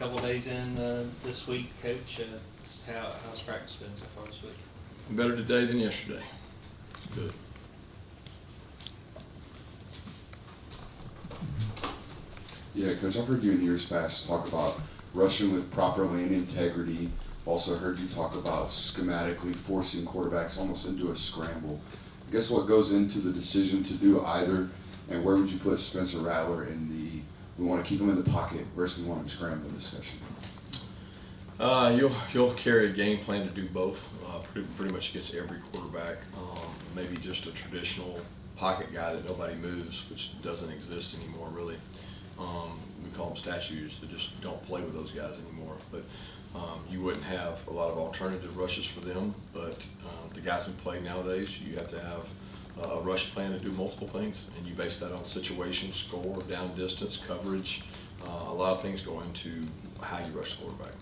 couple of days in this week, Coach. Just how's practice been so far this week? Better today than yesterday. It's good. Yeah, Coach, I've heard you in years past talk about rushing with proper lane integrity. Also heard you talk about schematically forcing quarterbacks almost into a scramble. I guess what goes into the decision to do either, and where would you put Spencer Rattler in the we want to keep him in the pocket versus we want him scrambling discussion? You'll carry a game plan to do both. Pretty much against every quarterback. Maybe just a traditional pocket guy that nobody moves, which doesn't exist anymore really. We call them statues that just don't play with those guys anymore. But you wouldn't have a lot of alternative rushes for them. But the guys who play nowadays, you have to have a rush plan to do multiple things, and you base that on situation, score, down distance, coverage. A lot of things go into how you rush the quarterback.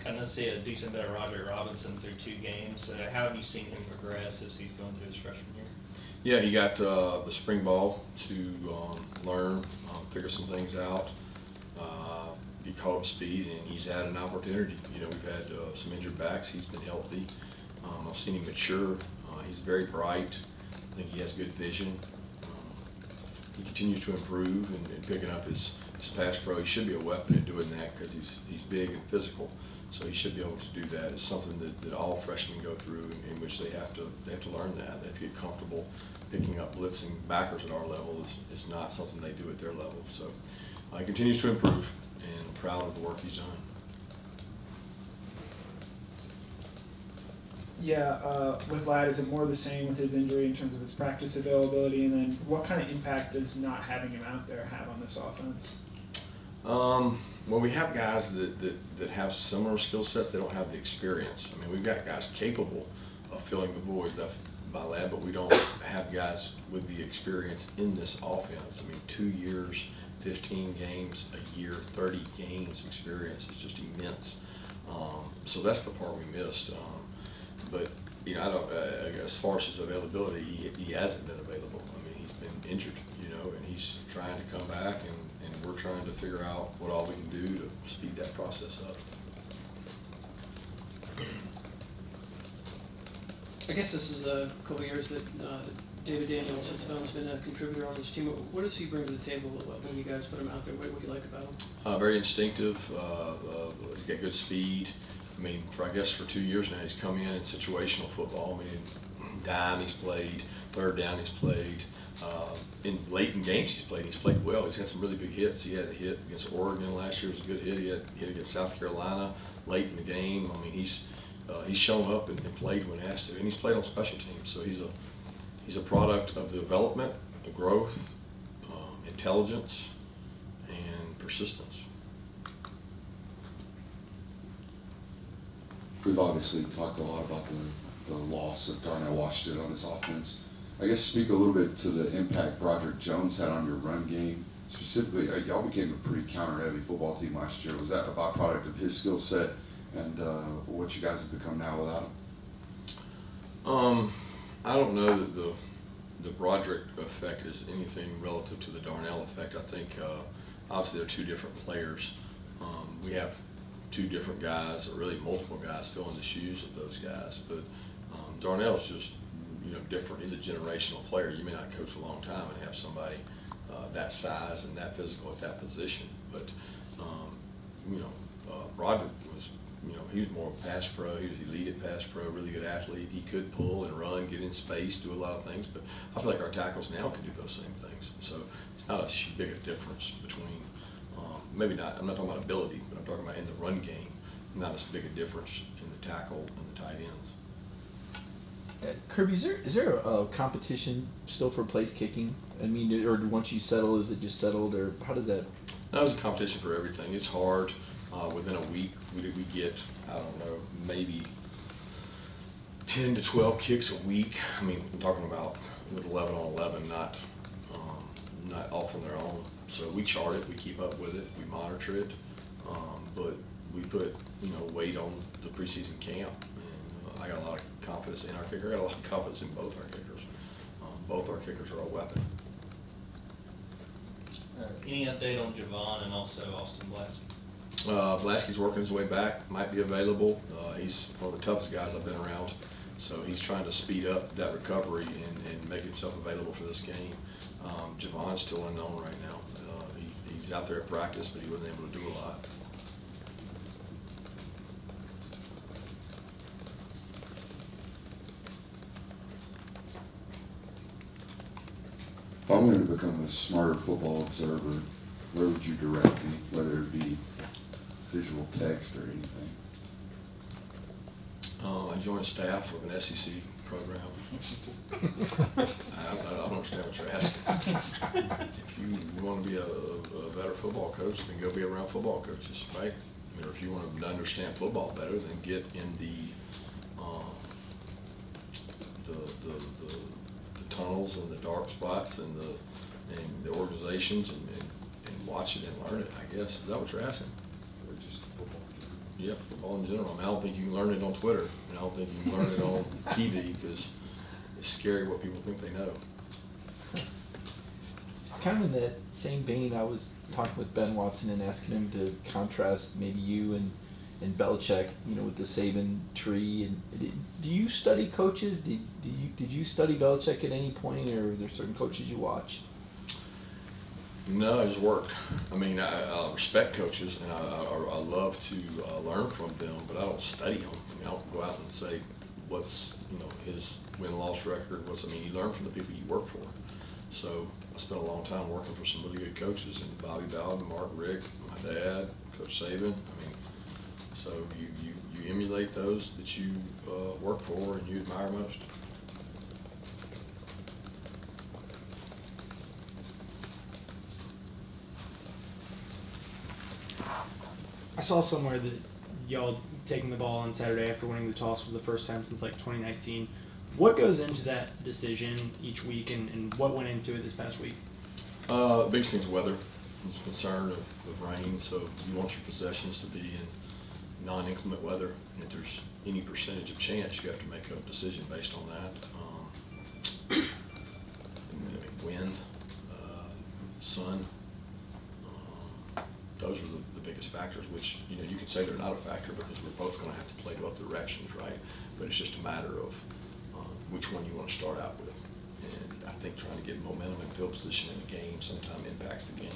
Kind of see a decent bit of Roderick Robinson through 2 games. How have you seen him progress as he's going through his freshman year? Yeah, he got the spring ball to learn, figure some things out. He caught up speed, and he's had an opportunity. You know, we've had some injured backs. He's been healthy. I've seen him mature. He's very bright. I think he has good vision. He continues to improve and picking up his pass pro. He should be a weapon at doing that because he's big and physical. So he should be able to do that. It's something that all freshmen go through, in which they have to learn that. They have to get comfortable. Picking up blitzing backers at our level is not something they do at their level. So he continues to improve, and I'm proud of the work he's done. Yeah, with Ladd, is it more the same with his injury in terms of his practice availability? And then what kind of impact does not having him out there have on this offense? Well, we have guys that have similar skill sets. They don't have the experience. I mean, we've got guys capable of filling the void left by Ladd, but we don't have guys with the experience in this offense. I mean, 2 years, 15 games a year, 30 games experience is just immense. So that's the part we missed. But you know, I don't. As far as his availability, he hasn't been available. I mean, he's been injured, you know, and he's trying to come back, and we're trying to figure out what all we can do to speed that process up. I guess this is a couple of years that David Daniels has been a contributor on this team. What does he bring to the table when you guys put him out there? What do you like about him? Very instinctive. He's got good speed. I mean, I guess for 2 years now, he's come in situational football. I mean, dime he's played, third down he's played. Late in games he's played well. He's had some really big hits. He had a hit against Oregon last year. It was a good hit. He had a hit against South Carolina late in the game. I mean, he's shown up and played when asked to, and he's played on special teams. So he's a product of the development, the growth, intelligence, and persistence. We've obviously talked a lot about the loss of Darnell Washington on this offense. I guess speak a little bit to the impact Broderick Jones had on your run game. Specifically, y'all became a pretty counter-heavy football team last year. Was that a byproduct of his skill set and what you guys have become now without him? I don't know that the Broderick effect is anything relative to the Darnell effect. I think obviously they're 2 different players. We have 2 different guys, or really multiple guys, filling the shoes of those guys. But Darnell's just different. He's a generational player. You may not coach a long time and have somebody that size and that physical at that position. But Broderick was, he was more of a pass pro. He was elite at pass pro, really good athlete. He could pull and run, get in space, do a lot of things. But I feel like our tackles now can do those same things. So it's not a big a difference between, maybe not, I'm not talking about ability, but I'm talking about in the run game, not as big a difference in the tackle and the tight ends. Kirby, is there a competition still for place kicking? I mean, or once you settle, is it just settled, or how does that? No, there's a competition for everything. It's hard. Within a week, we get, I don't know, maybe 10 to 12 kicks a week. I mean, I'm talking about with 11 on 11, not off on their own. So we chart it, we keep up with it, we monitor it, but we put weight on the preseason camp. And I got a lot of confidence in our kicker. I got a lot of confidence in both our kickers. both our kickers are a weapon. Any update on Javon and also Austin Blasky? Blasky's working his way back, might be available. He's one of the toughest guys I've been around, so he's trying to speed up that recovery and make himself available for this game. Javon's still unknown right now. He's out there at practice, but he wasn't able to do a lot. If I wanted to become a smarter football observer, where would you direct me, whether it be visual text or anything? I joined staff of an SEC program. I don't understand what you're asking. If you want to be a better football coach, then go be around football coaches, right? I mean, or if you want to understand football better, then get in the tunnels and the dark spots and the organizations and watch it and learn it, I guess. Is that what you're asking? Or just football? Yeah, football in general. I mean, I don't think you can learn it on Twitter, and I don't think you can learn it on TV, because it's scary what people think they know. It's kind of in that same vein. I was talking with Ben Watson and asking him to contrast maybe you and Belichick, with the Saban tree. And do you study coaches? Did you study Belichick at any point, or are there certain coaches you watch? No, I just work. I mean, I respect coaches, and I love to learn from them, but I don't study them. I mean, I don't go out and say what's his win-loss record. You learn from the people you work for. So I spent a long time working for some really good coaches, and Bobby Bowden, Mark Rick, my dad, Coach Saban. So you emulate those that you work for and you admire most. I saw somewhere that y'all taking the ball on Saturday after winning the toss for the first time since 2019. What goes into that decision each week, and what went into it this past week? The biggest thing is weather. It's concern of rain, so you want your possessions to be in non-inclement weather. And if there's any percentage of chance, you have to make a decision based on that. Wind, sun, those are the biggest factors, which you could say they're not a factor because we're both going to have to play both directions, right? But it's just a matter of which one you want to start out with. And I think trying to get momentum and field position in the game sometimes impacts the game.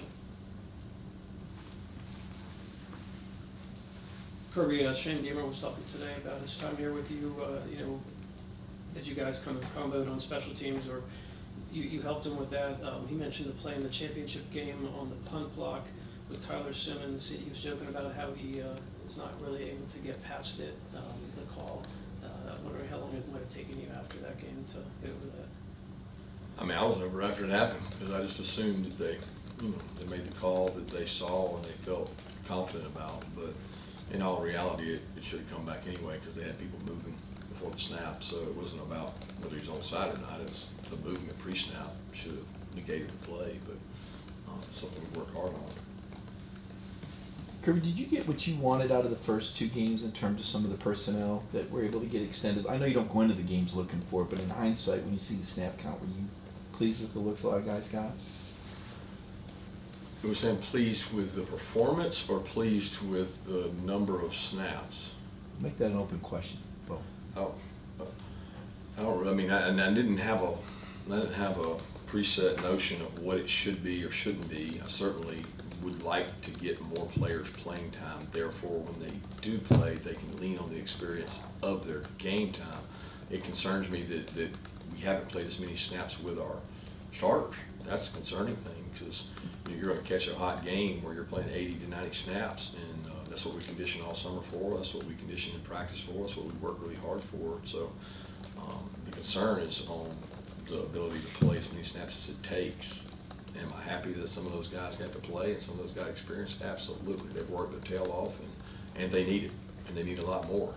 Kirby, Shane Gamer was talking today about his time here with you, as you guys kind of comboed on special teams, or you helped him with that. He mentioned the play in the championship game on the punt block with Tyler Simmons. He was joking about how he is not really able to get past it, the call. I'm wondering how long it might have taken you after that game to get over that. I mean, I was over after it happened because I just assumed that they made the call that they saw and they felt confident about. But in all reality, it should have come back anyway because they had people moving before the snap. So it wasn't about whether he was onside or not. It was the movement pre-snap should have negated the play, but something we worked hard on. Kirby, did you get what you wanted out of the first two games in terms of some of the personnel that were able to get extended? I know you don't go into the games looking for it, but in hindsight, when you see the snap count, were you pleased with the looks a lot of guys got? Are we saying pleased with the performance or pleased with the number of snaps? Make that an open question. Both. I didn't have a preset notion of what it should be or shouldn't be. I certainly would like to get more players playing time. Therefore, when they do play, they can lean on the experience of their game time. It concerns me that we haven't played as many snaps with our starters. That's a concerning thing because you're going to catch a hot game where you're playing 80 to 90 snaps, and that's what we condition all summer for. That's what we condition in practice for. That's what we work really hard for. So the concern is on the ability to play as many snaps as it takes. Am I happy that some of those guys got to play and some of those got experience? Absolutely. They've worked their tail off, and they need it, and they need a lot more.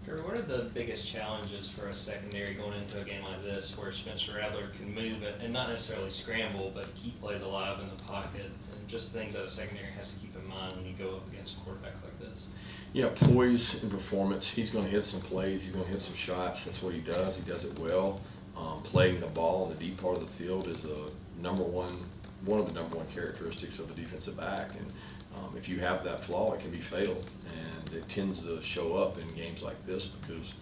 Kirby, what are are the biggest challenges for a secondary going into a game like this where Spencer Rattler can move it and not necessarily scramble, but keep plays alive in the pocket, and just things that a secondary has to keep in mind when you go up against a quarterback like this? Yeah, poise and performance. He's going to hit some plays. He's going to hit some shots. That's what he does. He does it well. Playing the ball in the deep part of the field is one of the number one characteristics of the defensive back. And if you have that flaw, it can be fatal. And it tends to show up in games like this because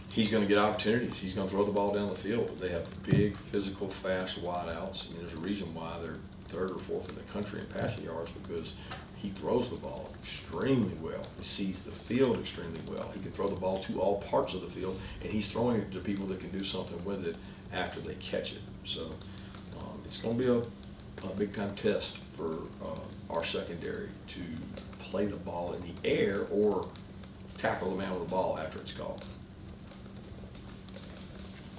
he's going to get opportunities. He's going to throw the ball down the field. They have big, physical, fast wideouts. And there's a reason why they're third or fourth in the country in passing yards, because he throws the ball extremely well. He sees the field extremely well. He can throw the ball to all parts of the field, and he's throwing it to people that can do something with it after they catch it. So it's going to be a big-time test for our secondary to play the ball in the air or tackle the man with the ball after it's caught.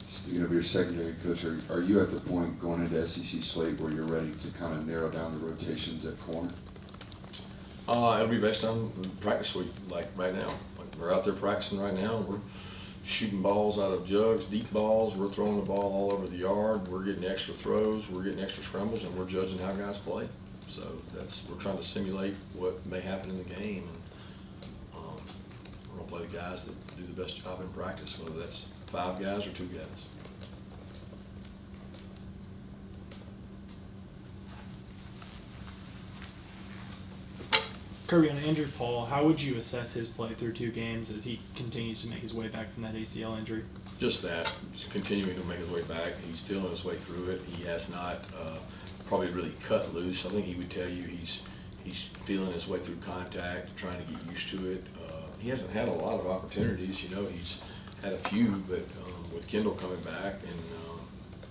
Speaking of your secondary coach, are you at the point going into SEC slate where you're ready to kind of narrow down the rotations at corner? It'll be based on practice week, like right now. Like we're out there practicing right now. We're shooting balls out of jugs, deep balls. We're throwing the ball all over the yard. We're getting extra throws. We're getting extra scrambles, and we're judging how guys play. So we're trying to simulate what may happen in the game. And we're going to play the guys that do the best job in practice, whether that's 5 guys or 2 guys. Kirby, on Andrew Paul, how would you assess his play through 2 games as he continues to make his way back from that ACL injury? Just that, just continuing to make his way back. He's still on his way through it. He has not probably really cut loose. I think he would tell you he's feeling his way through contact, trying to get used to it. He hasn't had a lot of opportunities. You know, he's had a few, but with Kendall coming back, and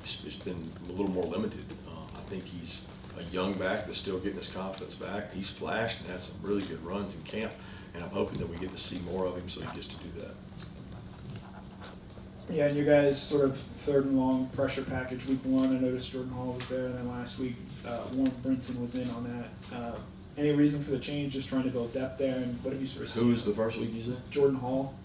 it's been a little more limited. I think he's a young back that's still getting his confidence back. He's flashed and had some really good runs in camp, and I'm hoping that we get to see more of him so he gets to do that. Yeah, and you guys sort of third and long pressure package week 1. I noticed Jordan Hall was there, and then last week Warren Brinson was in on that. Any reason for the change? Just trying to build depth there, and what have you sort of seen? Who was the first week you said? Jordan Hall.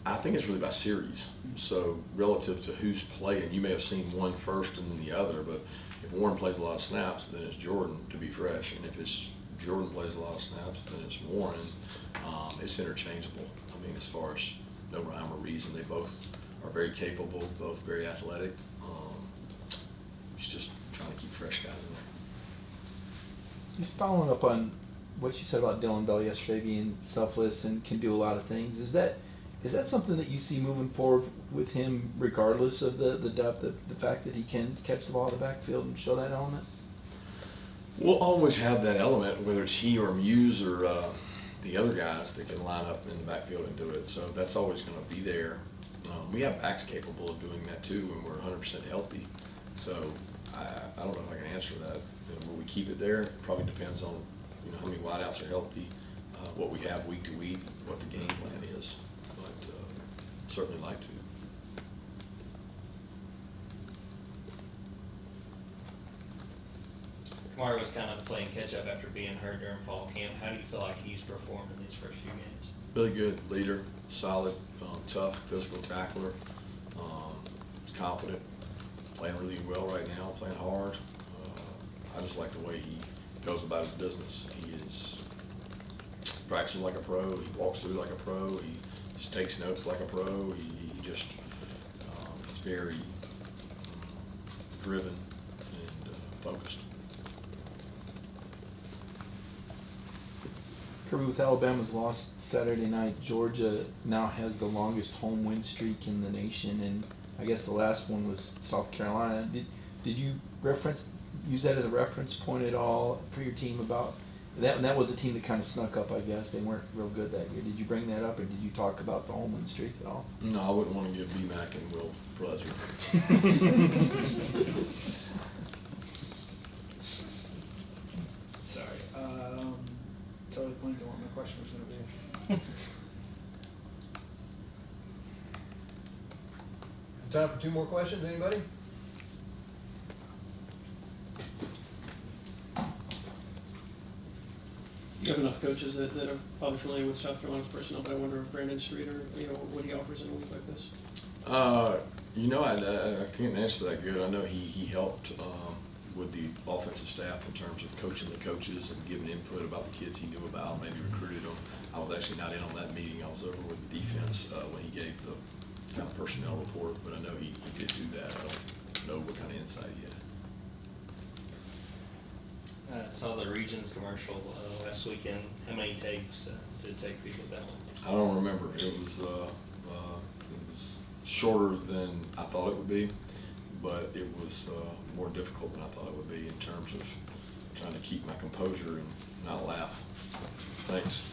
I think it's really by series. So relative to who's playing, you may have seen one first and then the other, but if Warren plays a lot of snaps, then it's Jordan to be fresh. And if it's Jordan plays a lot of snaps, then it's Warren. It's interchangeable. I mean, as far as no rhyme or reason, they both are very capable, both very athletic. It's just trying to keep fresh guys in there. Just following up on what you said about Dylan Bell yesterday being selfless and can do a lot of things, is that something that you see moving forward with him regardless of the depth, the fact that he can catch the ball in the backfield and show that element? We'll always have that element, whether it's he or Muse or the other guys that can line up in the backfield and do it. So that's always going to be there. We have backs capable of doing that too when we're 100% healthy. So I don't know if I can answer that. Will we keep it there? It probably depends on how many wideouts are healthy, what we have week to week, what the game plan is. But certainly like to. Kamari was kind of playing catch up after being hurt during fall camp. How do you feel like he's performed in these first few games? Really good leader, solid, tough, physical tackler, confident, playing really well right now, playing hard. I just like the way he goes about his business. He is practices like a pro. He walks through like a pro. He just takes notes like a pro. He just is very driven and focused. Kirby, with Alabama's loss Saturday night, Georgia now has the longest home win streak in the nation, and I guess the last one was South Carolina. Did you use that as a reference point at all for your team about that? And that was a team that kind of snuck up, I guess. They weren't real good that year. Did you bring that up, or did you talk about the home win streak at all? No, I wouldn't want to give B-Mac and Will pleasure. Sorry. Totally blanked on what my question was going to be. Time for 2 more questions, anybody? You have enough coaches that are probably familiar with South Carolina's personnel, but I wonder if Brandon Streeter, what he offers in a week like this. I can't answer that good. I know he helped with the offensive staff in terms of coaching the coaches and giving input about the kids he knew about, maybe recruited them. I was actually not in on that meeting. I was over with the defense when he gave the kind of personnel report, but I know he did do that. I don't know what kind of insight he had. I saw the Regions commercial last weekend. How many takes did it take for you to get that one? I don't remember. It was shorter than I thought it would be, but it was more difficult than I thought it would be in terms of trying to keep my composure and not laugh. Thanks.